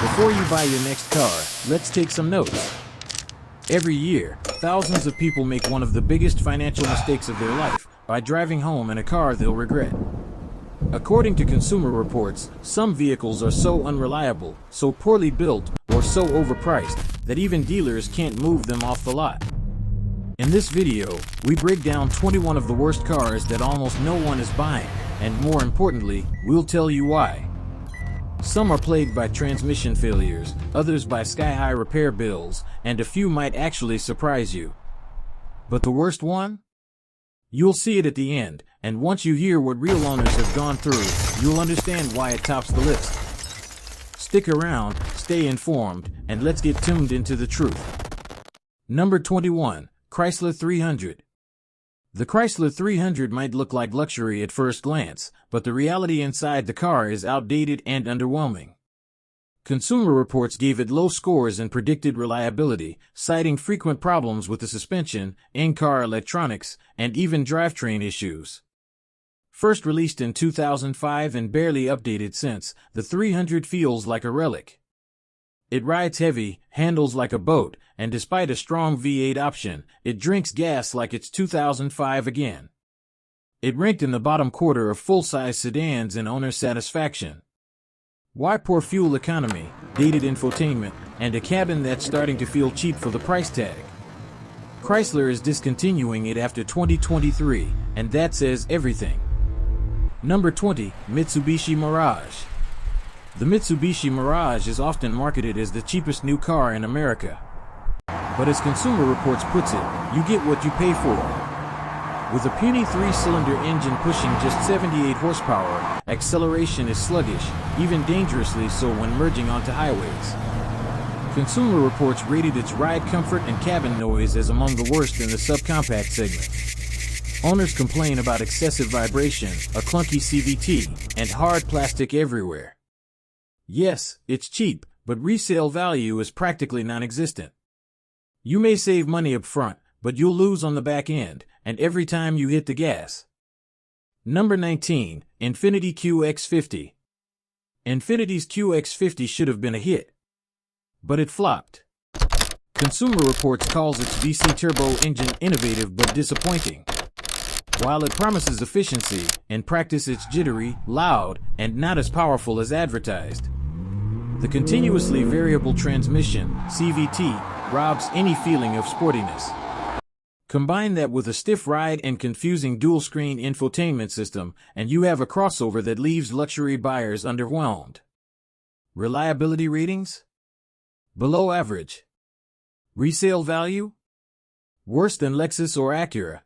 Before you buy your next car, let's take some notes. Every year, thousands of people make one of the biggest financial mistakes of their life by driving home in a car they'll regret. According to Consumer Reports, some vehicles are so unreliable, so poorly built, or so overpriced that even dealers can't move them off the lot. In this video, we break down 21 of the worst cars that almost no one is buying, and more importantly, we'll tell you why. Some are plagued by transmission failures, others by sky-high repair bills, and a few might actually surprise you. But the worst one? You'll see it at the end, and once you hear what real owners have gone through, you'll understand why it tops the list. Stick around, stay informed, and let's get tuned into the truth. Number 21. Chrysler 300. The Chrysler 300 might look like luxury at first glance, but the reality inside the car is outdated and underwhelming. Consumer Reports gave it low scores and predicted reliability, citing frequent problems with the suspension, in-car electronics, and even drivetrain issues. First released in 2005 and barely updated since, the 300 feels like a relic. It rides heavy, handles like a boat, and despite a strong V8 option, it drinks gas like it's 2005 again. It ranked in the bottom quarter of full-size sedans in owner satisfaction. Why poor fuel economy, dated infotainment, and a cabin that's starting to feel cheap for the price tag? Chrysler is discontinuing it after 2023, and that says everything. Number 20. Mitsubishi Mirage. The Mitsubishi Mirage is often marketed as the cheapest new car in America. But as Consumer Reports puts it, you get what you pay for. With a puny 3-cylinder engine pushing just 78 horsepower, acceleration is sluggish, even dangerously so when merging onto highways. Consumer Reports rated its ride comfort and cabin noise as among the worst in the subcompact segment. Owners complain about excessive vibration, a clunky CVT, and hard plastic everywhere. Yes, it's cheap, but resale value is practically non-existent. You may save money up front, but you'll lose on the back end, and every time you hit the gas. Number 19. Infiniti QX50. Infiniti's QX50 should have been a hit, but it flopped. Consumer Reports calls its VC turbo engine innovative but disappointing. While it promises efficiency, in practice it's jittery, loud, and not as powerful as advertised. The continuously variable transmission, CVT, robs any feeling of sportiness. Combine that with a stiff ride and confusing dual-screen infotainment system, and you have a crossover that leaves luxury buyers underwhelmed. Reliability ratings? Below average. Resale value? Worse than Lexus or Acura.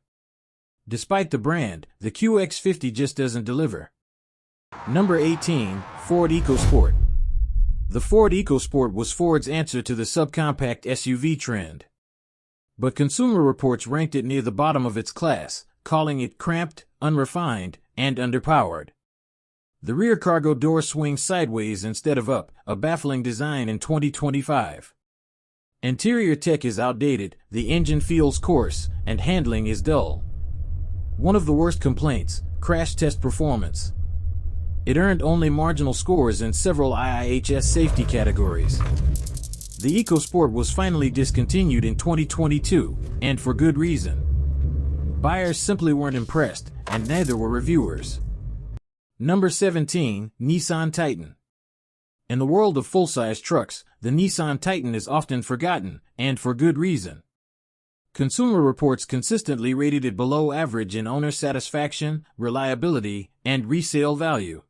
Despite the brand, the QX50 just doesn't deliver. Number 18. Ford EcoSport. The Ford EcoSport was Ford's answer to the subcompact SUV trend. But Consumer Reports ranked it near the bottom of its class, calling it cramped, unrefined, and underpowered. The rear cargo door swings sideways instead of up, a baffling design in 2025. Interior tech is outdated, the engine feels coarse, and handling is dull. One of the worst complaints, crash test performance. It earned only marginal scores in several IIHS safety categories. The EcoSport was finally discontinued in 2022, and for good reason. Buyers simply weren't impressed, and neither were reviewers. Number 17. Nissan Titan. In the world of full-size trucks, the Nissan Titan is often forgotten, and for good reason. Consumer Reports consistently rated it below average in owner satisfaction, reliability, and resale value.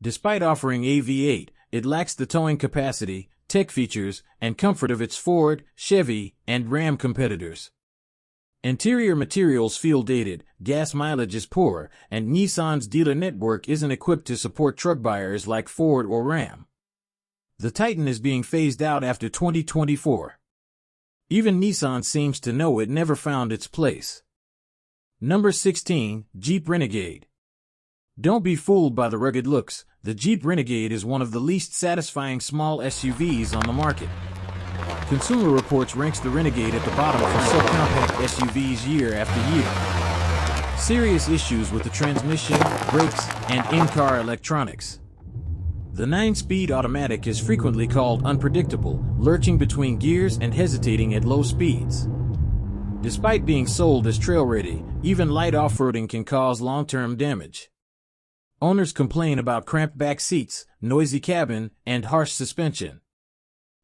Despite offering a V8, it lacks the towing capacity, tech features, and comfort of its Ford, Chevy, and Ram competitors. Interior materials feel dated, gas mileage is poor, and Nissan's dealer network isn't equipped to support truck buyers like Ford or Ram. The Titan is being phased out after 2024. Even Nissan seems to know it never found its place. Number 16. Jeep Renegade. Don't be fooled by the rugged looks, the Jeep Renegade is one of the least satisfying small SUVs on the market. Consumer Reports ranks the Renegade at the bottom for subcompact SUVs year after year. Serious issues with the transmission, brakes, and in-car electronics. The 9-speed automatic is frequently called unpredictable, lurching between gears and hesitating at low speeds. Despite being sold as trail-ready, even light off-roading can cause long-term damage. Owners complain about cramped back seats, noisy cabin, and harsh suspension.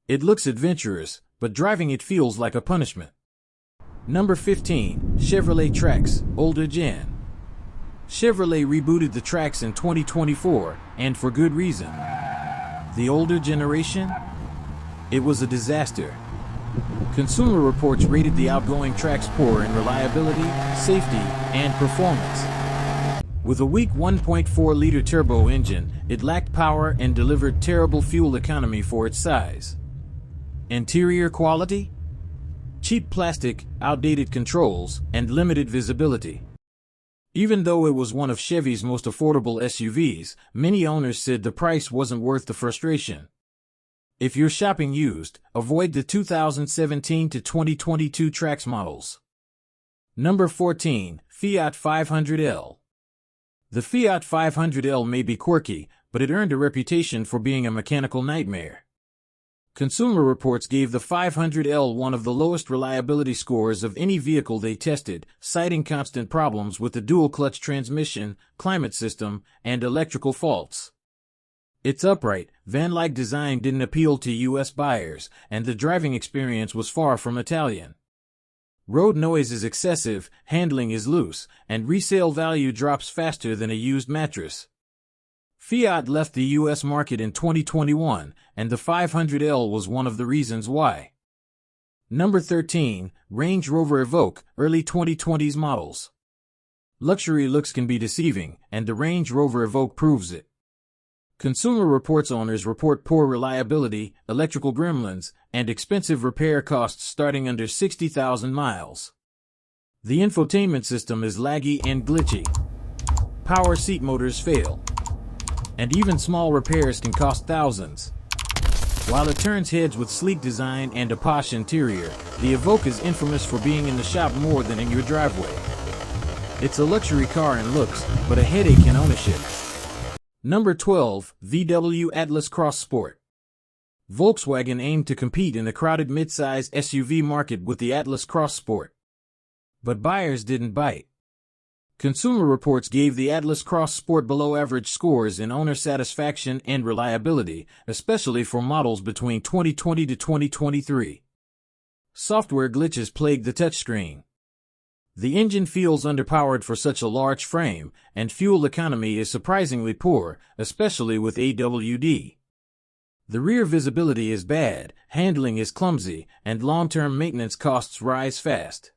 It looks adventurous, but driving it feels like a punishment. Number 15. Chevrolet Trax, older gen. Chevrolet rebooted the Trax in 2024, and for good reason. The older generation? It was a disaster. Consumer Reports rated the outgoing Trax poor in reliability, safety, and performance. With a weak 1.4-liter turbo engine, it lacked power and delivered terrible fuel economy for its size. Interior quality? Cheap plastic, outdated controls, and limited visibility. Even though it was one of Chevy's most affordable SUVs, many owners said the price wasn't worth the frustration. If you're shopping used, avoid the 2017 to 2022 Trax models. Number 14. Fiat 500L. The Fiat 500L may be quirky, but it earned a reputation for being a mechanical nightmare. Consumer Reports gave the 500L one of the lowest reliability scores of any vehicle they tested, citing constant problems with the dual-clutch transmission, climate system, and electrical faults. Its upright, van-like design didn't appeal to U.S. buyers, and the driving experience was far from Italian. Road noise is excessive, handling is loose, and resale value drops faster than a used mattress. Fiat left the U.S. market in 2021, and the 500L was one of the reasons why. Number 13. Range Rover Evoque, early 2020s models. Luxury looks can be deceiving, and the Range Rover Evoque proves it. Consumer Reports owners report poor reliability, electrical gremlins, and expensive repair costs starting under 60,000 miles. The infotainment system is laggy and glitchy. Power seat motors fail. And even small repairs can cost thousands. While it turns heads with sleek design and a posh interior, the Evoque is infamous for being in the shop more than in your driveway. It's a luxury car in looks, but a headache in ownership. Number 12. VW Atlas Cross Sport. Volkswagen aimed to compete in the crowded midsize SUV market with the Atlas Cross Sport. But buyers didn't bite. Consumer Reports gave the Atlas Cross Sport below-average scores in owner satisfaction and reliability, especially for models between 2020 to 2023. Software glitches plagued the touchscreen. The engine feels underpowered for such a large frame, and fuel economy is surprisingly poor, especially with AWD. The rear visibility is bad, handling is clumsy, and long-term maintenance costs rise fast.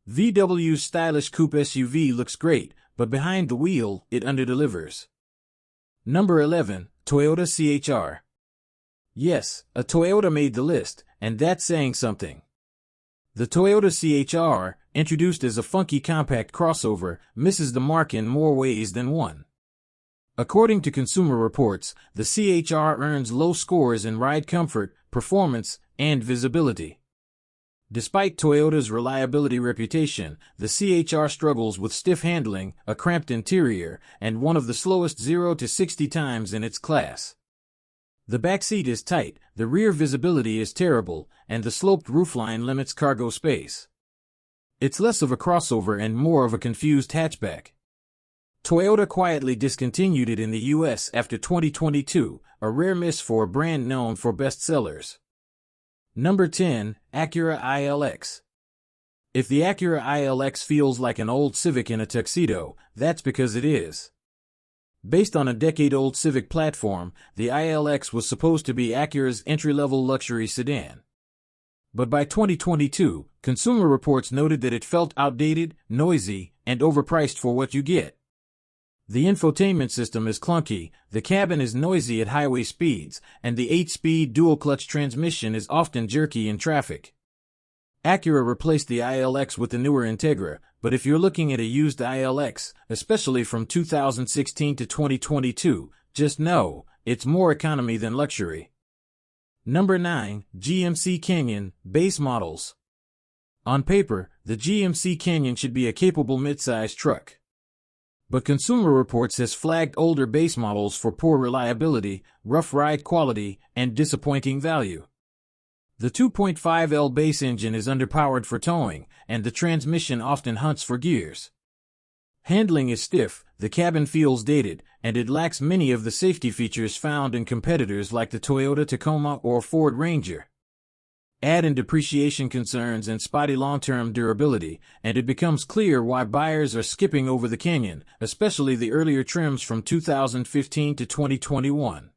VW's stylish coupe SUV looks great, but behind the wheel, it underdelivers. Number 11. Toyota CHR. Yes, a Toyota made the list, and that's saying something. The Toyota CHR, introduced as a funky compact crossover, misses the mark in more ways than one. According to Consumer Reports, the CHR earns low scores in ride comfort, performance, and visibility. Despite Toyota's reliability reputation, the CHR struggles with stiff handling, a cramped interior, and one of the slowest 0 to 60 times in its class. The back seat is tight, the rear visibility is terrible, and the sloped roofline limits cargo space. It's less of a crossover and more of a confused hatchback. Toyota quietly discontinued it in the U.S. after 2022, a rare miss for a brand known for bestsellers. Number 10. Acura ILX. If the Acura ILX feels like an old Civic in a tuxedo, that's because it is. Based on a decade-old Civic platform, the ILX was supposed to be Acura's entry-level luxury sedan. But by 2022, Consumer Reports noted that it felt outdated, noisy, and overpriced for what you get. The infotainment system is clunky, the cabin is noisy at highway speeds, and the 8-speed dual-clutch transmission is often jerky in traffic. Acura replaced the ILX with the newer Integra, but if you're looking at a used ILX, especially from 2016 to 2022, just know, it's more economy than luxury. Number 9. GMC Canyon, base models. On paper, the GMC Canyon should be a capable midsize truck. But Consumer Reports has flagged older base models for poor reliability, rough ride quality, and disappointing value. The 2.5L base engine is underpowered for towing, and the transmission often hunts for gears. Handling is stiff, the cabin feels dated, and it lacks many of the safety features found in competitors like the Toyota Tacoma or Ford Ranger. Add in depreciation concerns and spotty long-term durability, and it becomes clear why buyers are skipping over the Canyon, especially the earlier trims from 2015 to 2021.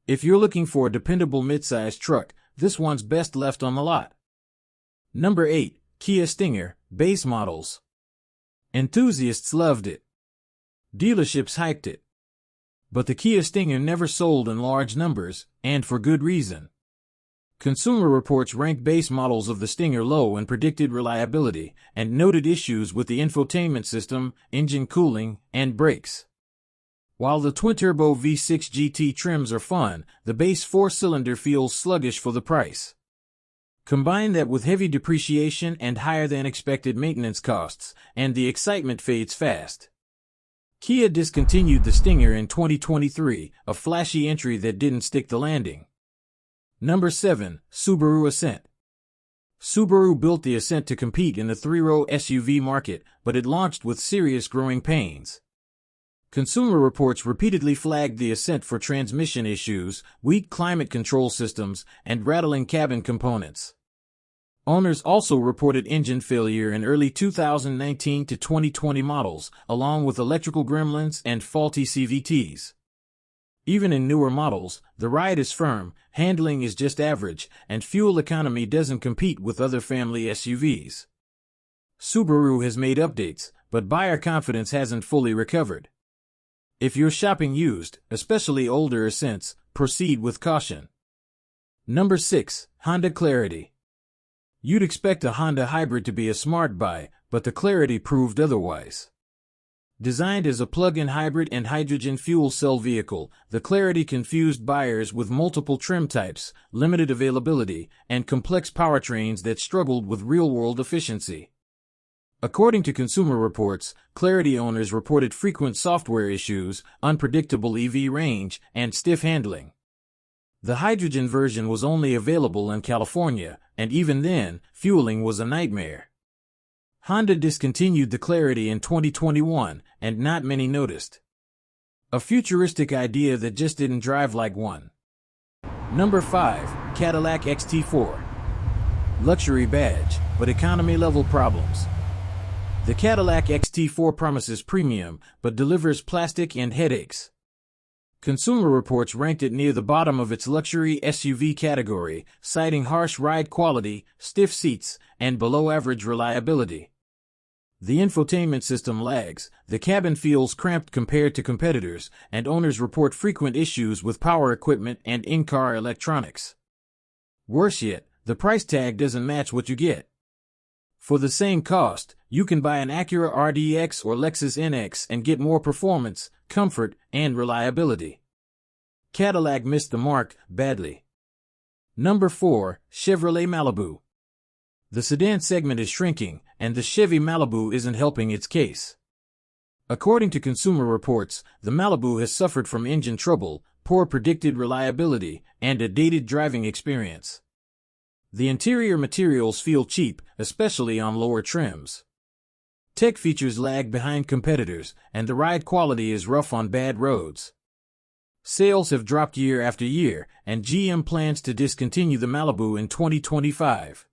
If you're looking for a dependable midsize truck, this one's best left on the lot. Number 8. Kia Stinger, Base Models. Enthusiasts loved it. Dealerships hyped it. But the Kia Stinger never sold in large numbers, and for good reason. Consumer Reports ranked base models of the Stinger low in predicted reliability, and noted issues with the infotainment system, engine cooling, and brakes. While the twin-turbo V6 GT trims are fun, the base four-cylinder feels sluggish for the price. Combine that with heavy depreciation and higher-than-expected maintenance costs, and the excitement fades fast. Kia discontinued the Stinger in 2023, a flashy entry that didn't stick the landing. Number 7. Subaru Ascent. Subaru built the Ascent to compete in the three-row SUV market, but it launched with serious growing pains. Consumer Reports repeatedly flagged the Ascent for transmission issues, weak climate control systems, and rattling cabin components. Owners also reported engine failure in early 2019 to 2020 models, along with electrical gremlins and faulty CVTs. Even in newer models, the ride is firm, handling is just average, and fuel economy doesn't compete with other family SUVs. Subaru has made updates, but buyer confidence hasn't fully recovered. If you're shopping used, especially older Ascents, proceed with caution. Number 6. Honda Clarity. You'd expect a Honda hybrid to be a smart buy, but the Clarity proved otherwise. Designed as a plug-in hybrid and hydrogen fuel cell vehicle, the Clarity confused buyers with multiple trim types, limited availability, and complex powertrains that struggled with real-world efficiency. According to Consumer Reports, Clarity owners reported frequent software issues, unpredictable EV range, and stiff handling. The hydrogen version was only available in California, and even then, fueling was a nightmare. Honda discontinued the Clarity in 2021, and not many noticed. A futuristic idea that just didn't drive like one. Number 5. Cadillac XT4. Luxury badge, but economy-level problems. The Cadillac XT4 promises premium, but delivers plastic and headaches. Consumer Reports ranked it near the bottom of its luxury SUV category, citing harsh ride quality, stiff seats, and below-average reliability. The infotainment system lags, the cabin feels cramped compared to competitors, and owners report frequent issues with power equipment and in-car electronics. Worse yet, the price tag doesn't match what you get. For the same cost, you can buy an Acura RDX or Lexus NX and get more performance, comfort, and reliability. Cadillac missed the mark badly. Number 4. Chevrolet Malibu. The sedan segment is shrinking, and the Chevy Malibu isn't helping its case. According to Consumer Reports, the Malibu has suffered from engine trouble, poor predicted reliability, and a dated driving experience. The interior materials feel cheap, especially on lower trims. Tech features lag behind competitors, and the ride quality is rough on bad roads. Sales have dropped year after year, and GM plans to discontinue the Malibu in 2025.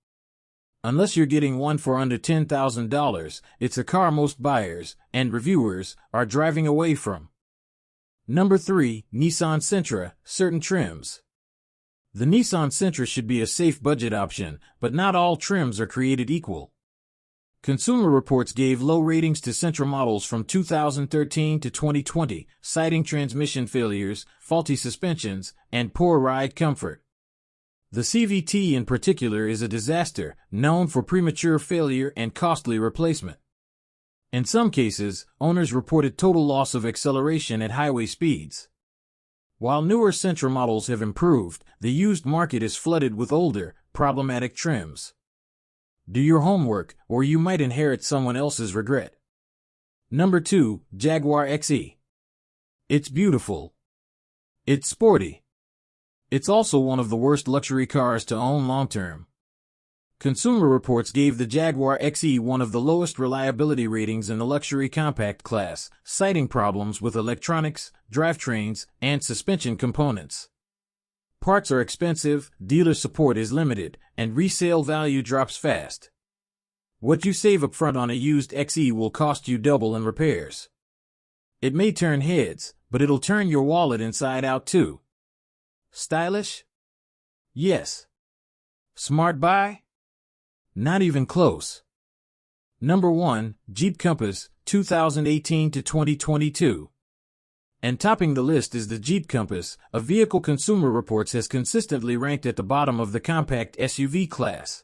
Unless you're getting one for under $10,000, it's a car most buyers and reviewers are driving away from. Number 3. Nissan Sentra, certain trims. The Nissan Sentra should be a safe budget option, but not all trims are created equal. Consumer Reports gave low ratings to Sentra models from 2013 to 2020, citing transmission failures, faulty suspensions, and poor ride comfort. The CVT in particular is a disaster, known for premature failure and costly replacement. In some cases, owners reported total loss of acceleration at highway speeds. While newer Sentra models have improved, the used market is flooded with older, problematic trims. Do your homework, or you might inherit someone else's regret. Number 2, Jaguar XE. It's beautiful. It's sporty. It's also one of the worst luxury cars to own long-term. Consumer Reports gave the Jaguar XE one of the lowest reliability ratings in the luxury compact class, citing problems with electronics, drivetrains, and suspension components. Parts are expensive, dealer support is limited, and resale value drops fast. What you save upfront on a used XE will cost you double in repairs. It may turn heads, but it'll turn your wallet inside out too. Stylish? Yes. Smart buy? Not even close. Number 1, Jeep Compass, 2018 to 2022. And topping the list is the Jeep Compass, a vehicle Consumer Reports has consistently ranked at the bottom of the compact SUV class.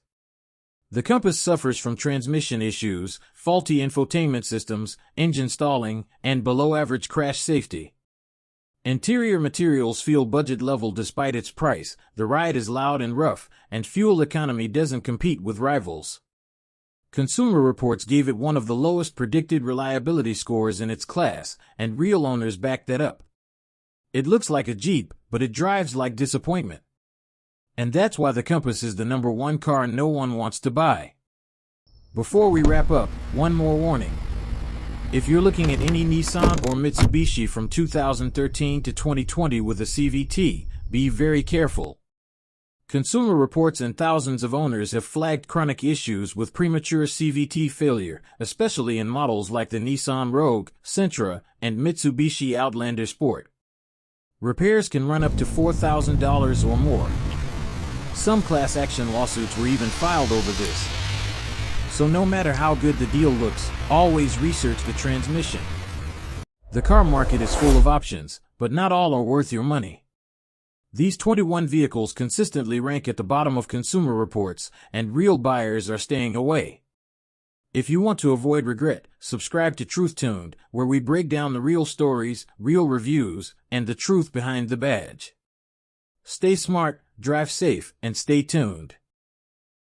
The Compass suffers from transmission issues, faulty infotainment systems, engine stalling, and below-average crash safety. Interior materials feel budget-level despite its price, the ride is loud and rough, and fuel economy doesn't compete with rivals. Consumer Reports gave it one of the lowest predicted reliability scores in its class, and real owners back that up. It looks like a Jeep, but it drives like disappointment. And that's why the Compass is the number 1 car no one wants to buy. Before we wrap up, one more warning. If you're looking at any Nissan or Mitsubishi from 2013 to 2020 with a CVT, be very careful. Consumer Reports and thousands of owners have flagged chronic issues with premature CVT failure, especially in models like the Nissan Rogue, Sentra, and Mitsubishi Outlander Sport. Repairs can run up to $4,000 or more. Some class action lawsuits were even filed over this. So no matter how good the deal looks, always research the transmission. The car market is full of options, but not all are worth your money. These 21 vehicles consistently rank at the bottom of Consumer Reports, and real buyers are staying away. If you want to avoid regret, subscribe to Truth Tuned, where we break down the real stories, real reviews, and the truth behind the badge. Stay smart, drive safe, and stay tuned.